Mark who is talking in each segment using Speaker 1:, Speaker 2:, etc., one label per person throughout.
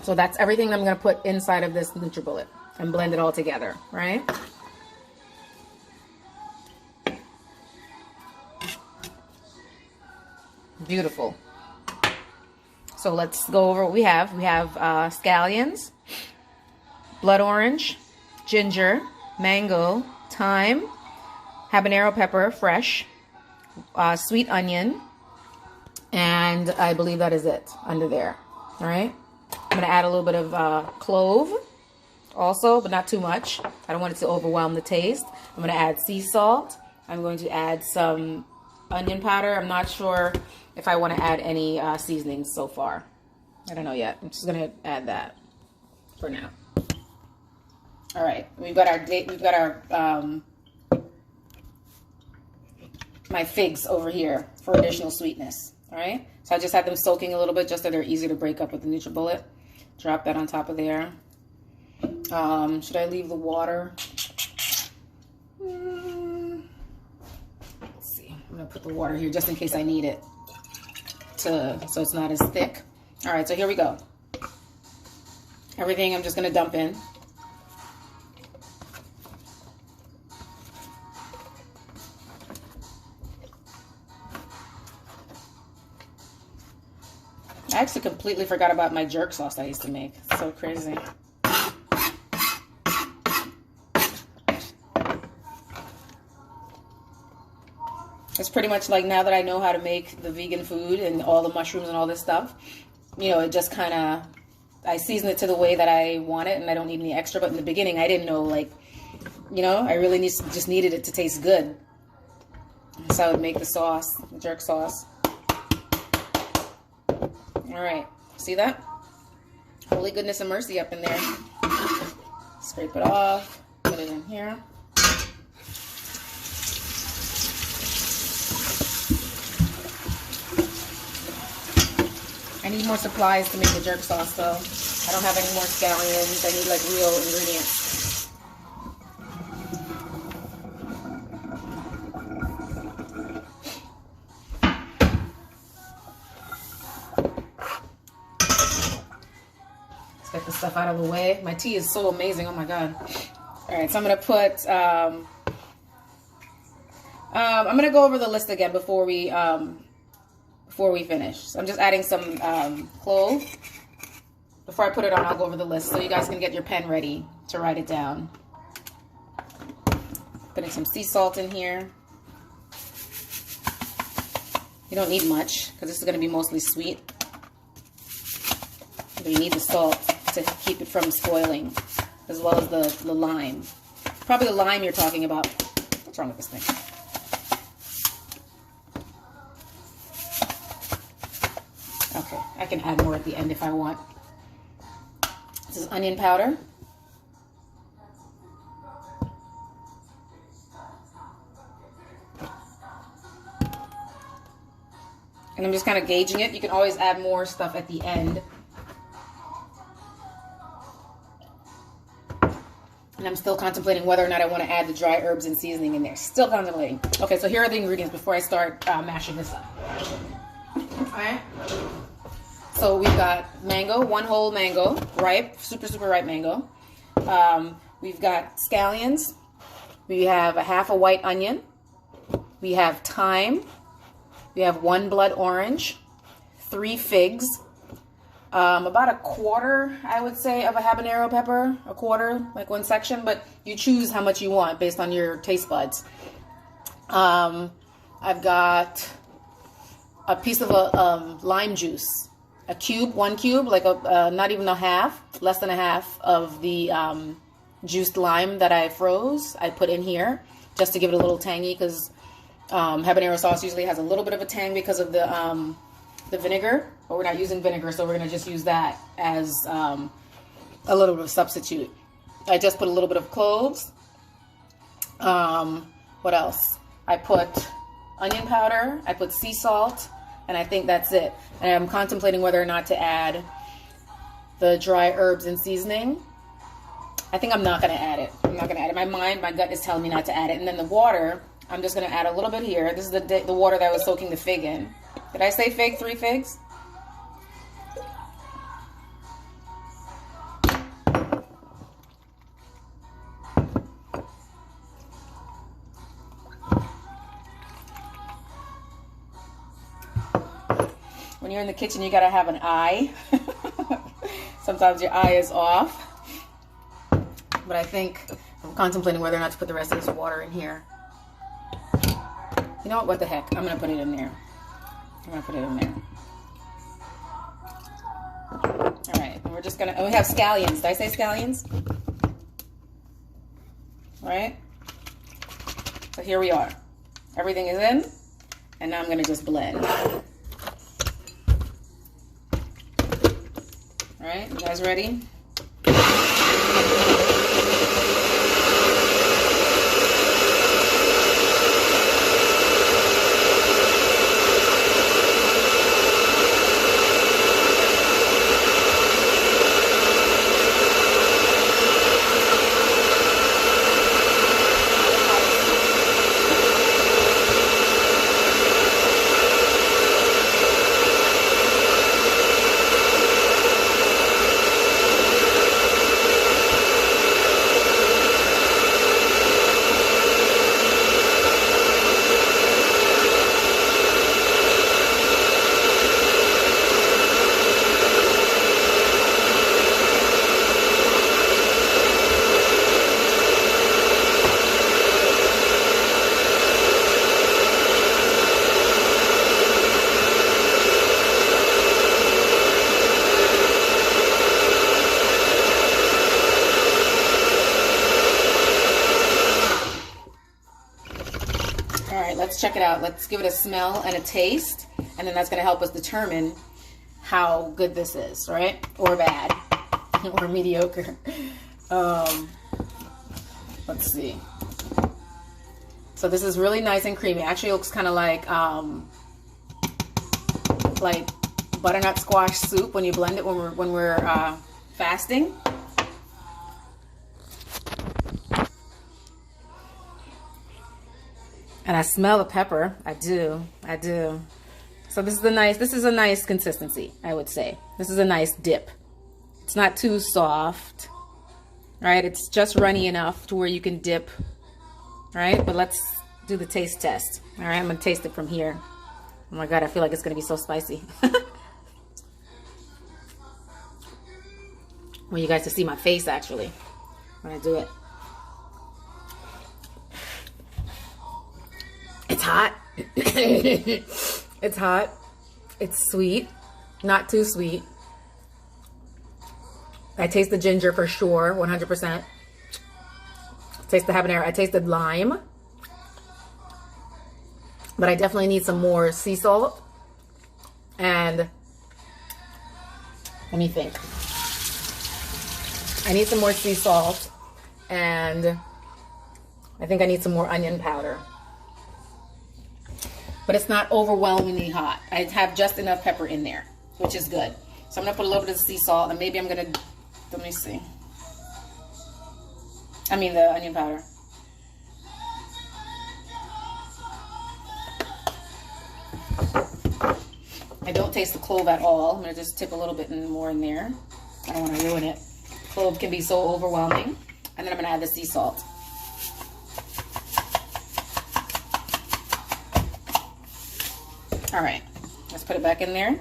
Speaker 1: So that's everything I'm going to put inside of this NutriBullet and blend it all together, right? Beautiful. So let's go over what we have. We have scallions, blood orange, ginger, mango, thyme, habanero pepper, fresh, sweet onion, and I believe that is it under there. All right. I'm going to add a little bit of clove also, but not too much. I don't want it to overwhelm the taste. I'm going to add sea salt. I'm going to add some onion powder. I'm not sure if I want to add any seasonings so far. I don't know yet. I'm just going to add that for now. All right. We've got our my figs over here for additional sweetness. All right. So I just had them soaking a little bit just so they're easy to break up with the NutriBullet. Drop that on top of there. Should I leave the water? Let's see. I'm going to put the water here just in case I need it so it's not as thick. All right. So here we go. Everything I'm just going to dump in. I actually completely forgot about my jerk sauce I used to make. It's so crazy. It's pretty much like now that I know how to make the vegan food and all the mushrooms and all this stuff, you know, it just kind of, I season it to the way that I want it and I don't need any extra. But in the beginning, I didn't know, like, you know, I really just needed it to taste good. So I would make the sauce, the jerk sauce. All right, see that? Holy goodness and mercy up in there. Scrape it off, put it in here. I need more supplies to make the jerk sauce though. I don't have any more scallions. I need like real ingredients. Get the stuff out of the way. My tea is so amazing. Oh my god. All right, so I'm gonna put I'm gonna go over the list again before we finish. So I'm just adding some clove. Before I put it on, I'll go over the list so you guys can get your pen ready to write it down. Putting some sea salt in here. You don't need much because this is gonna be mostly sweet. But you need the salt to keep it from spoiling, as well as the lime. Probably the lime you're talking about. What's wrong with this thing? Okay, I can add more at the end if I want. This is onion powder. And I'm just kind of gauging it. You can always add more stuff at the end. And I'm still contemplating whether or not I want to add the dry herbs and seasoning in there. Still contemplating. Okay, so here are the ingredients before I start mashing this up. Alright. So we've got mango, one whole mango, ripe, super ripe mango. We've got scallions. We have a half a white onion. We have thyme. We have 1 blood orange. 3 figs. About a quarter, I would say, of a habanero pepper. A quarter, like 1 section, but you choose how much you want based on your taste buds. I've got a piece of lime juice, a cube, 1 cube, like not even a half, less than a half of the juiced lime that I froze. I put in here just to give it a little tangy because habanero sauce usually has a little bit of a tang because of the vinegar, but we're not using vinegar, so we're going to just use that as a little bit of substitute. I just put a little bit of cloves. What else? I put onion powder, I put sea salt, and I think that's it. And I'm contemplating whether or not to add the dry herbs and seasoning. I think I'm not going to add it. I'm not going to add it. My gut is telling me not to add it. And then the water, I'm just going to add a little bit here. This is the water that I was soaking the fig in. Did I say fig? 3 figs? when you're in the kitchen, you gotta have an eye. Sometimes your eye is off. But I think I'm contemplating whether or not to put the rest of this water in here. You know what the heck? I'm gonna put it in there. I'm gonna put it in there. All right, and we're just gonna, we have scallions. Did I say scallions? All right. So here we are. Everything is in, and now I'm gonna just blend. All right, you guys ready? Let's check it out. Let's give it a smell and a taste, and then that's going to help us determine how good this is, right? Or bad, or mediocre. Let's see. So this is really nice and creamy. Actually, it looks kind of like butternut squash soup when you blend it when we're fasting. And I smell the pepper. I do. So this is a nice consistency, I would say. This is a nice dip. It's not too soft, right? It's just runny enough to where you can dip, right? But let's do the taste test. All right, I'm gonna taste it from here. Oh my God, I feel like it's gonna be so spicy. I want you guys to see my face actually when I do it. It's hot. It's hot. It's sweet. Not too sweet. I taste the ginger for sure, 100%. Taste the habanero. I tasted lime. But I definitely need some more sea salt. And let me think. I need some more sea salt. And I think I need some more onion powder. But it's not overwhelmingly hot. I have just enough pepper in there, which is good. So I'm gonna put a little bit of sea salt, and maybe I'm gonna, let me see. I mean the onion powder. I don't taste the clove at all. I'm gonna just tip a little bit more in there. I don't wanna ruin it. Clove can be so overwhelming. And then I'm gonna add the sea salt. All right, let's put it back in there.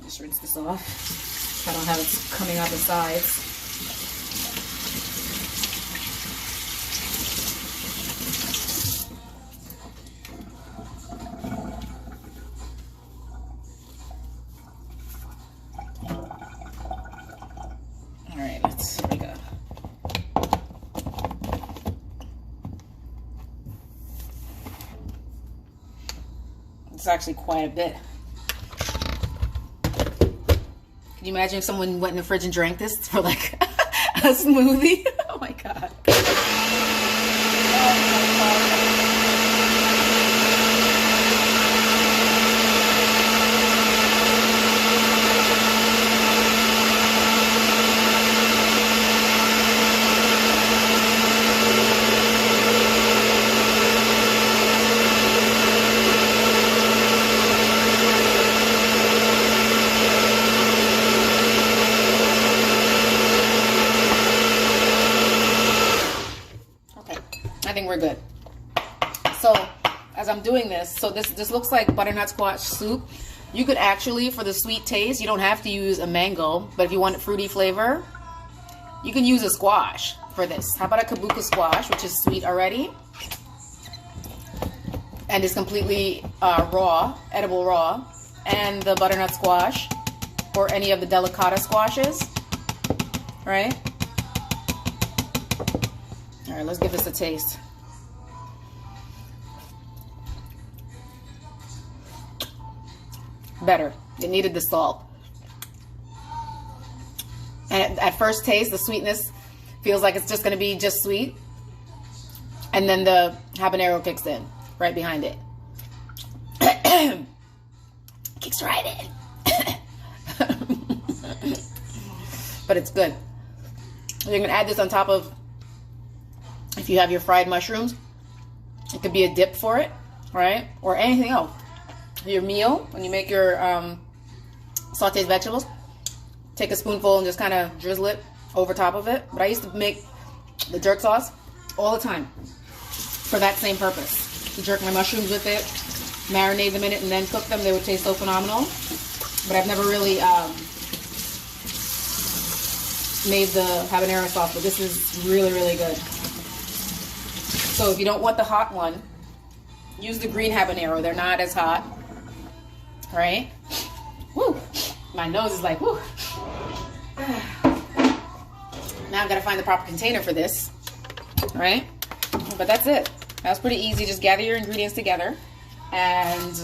Speaker 1: Just rinse this off. I don't have it coming out the sides. All right, here we go. It's actually quite a bit. Can you imagine if someone went in the fridge and drank this for like a smoothie? Oh my God. I'm doing this, so this looks like butternut squash soup. You could actually, for the sweet taste, you don't have to use a mango, but if you want a fruity flavor, you can use a squash for this. How about a kabuki squash, which is sweet already, and is completely raw, edible raw, and the butternut squash, or any of the delicata squashes, right? All right, let's give this a taste. Better. It needed the salt. And at first taste, the sweetness feels like it's just going to be just sweet. And then the habanero kicks in right behind it. Kicks right in. But it's good. You're going to add this on top of, if you have your fried mushrooms, it could be a dip for it, right? Or anything else. Your meal, when you make your sauteed vegetables, take a spoonful and just kind of drizzle it over top of it. But I used to make the jerk sauce all the time for that same purpose. To jerk my mushrooms with it, marinate them in it, and then cook them. They would taste so phenomenal. But I've never really made the habanero sauce, but this is really, really good. So if you don't want the hot one, use the green habanero. They're not as hot. Right? Woo! My nose is like, woo! Now I've got to find the proper container for this. Right? But that's it. That's pretty easy. Just gather your ingredients together. And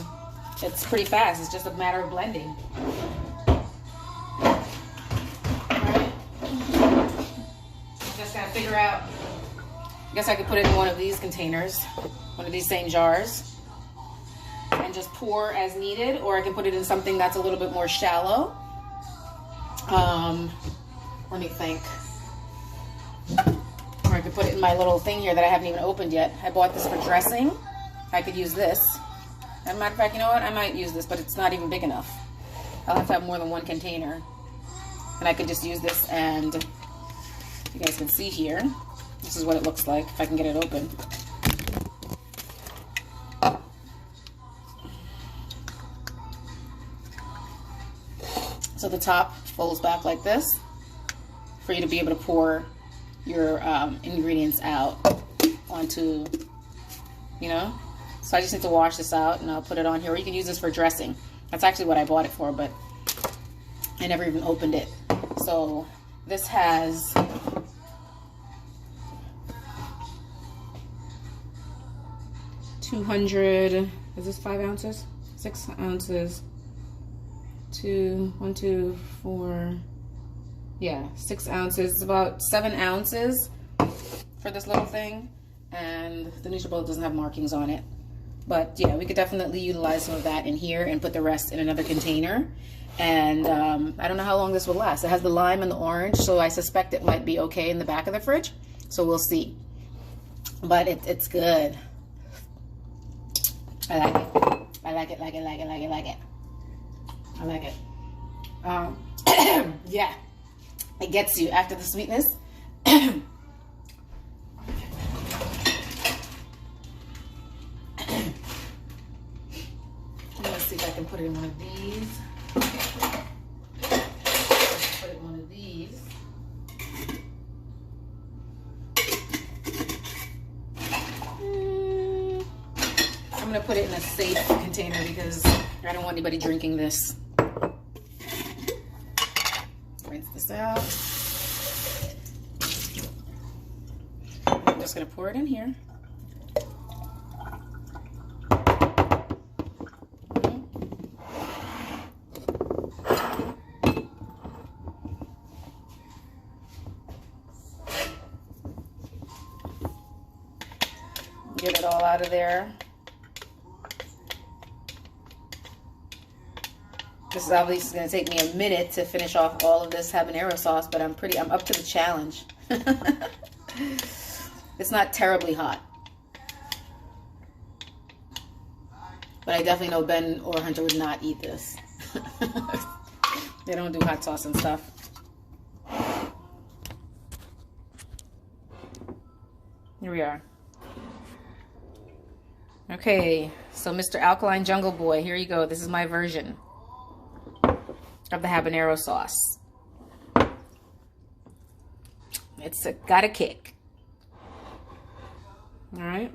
Speaker 1: it's pretty fast. It's just a matter of blending. Alright? Just gotta figure out. I guess I could put it in one of these containers. One of these same jars. And just pour as needed, or I can put it in something that's a little bit more shallow. Let me think. Or I could put it in my little thing here that I haven't even opened yet. I bought this for dressing. I could use this. As a matter of fact, you know what? I might use this, but it's not even big enough. I'll have to have more than one container. And I could just use this, and you guys can see here. This is what it looks like if I can get it open. So the top folds back like this for you to be able to pour your ingredients out onto, you know. So I just need to wash this out and I'll put it on here. Or you can use this for dressing. That's actually what I bought it for, but I never even opened it. So this has 200, is this 5 ounces? 6 ounces. 1, 2, 4, yeah, 6 ounces. It's about 7 ounces for this little thing, and the NutriBullet doesn't have markings on it, but yeah, we could definitely utilize some of that in here and put the rest in another container. And I don't know how long this will last. It has the lime and the orange, so I suspect it might be okay in the back of the fridge, so we'll see. But it's good. I like it. I like it, like it, like it, like it, like it. I like it. Yeah, it gets you after the sweetness. Let's see if I can put it in one of these. Let's put it in one of these. I'm gonna put it in a safe container because I don't want anybody drinking this. Rinse this out. I'm just gonna pour it in here. Get it all out of there. This is obviously going to take me a minute to finish off all of this habanero sauce, but I'm up to the challenge. It's not terribly hot. But I definitely know Ben or Hunter would not eat this. They don't do hot sauce and stuff. Here we are. Okay, so Mr. Alkaline Jungle Boy, here you go. This is my version of the habanero sauce. It's got a kick. All right.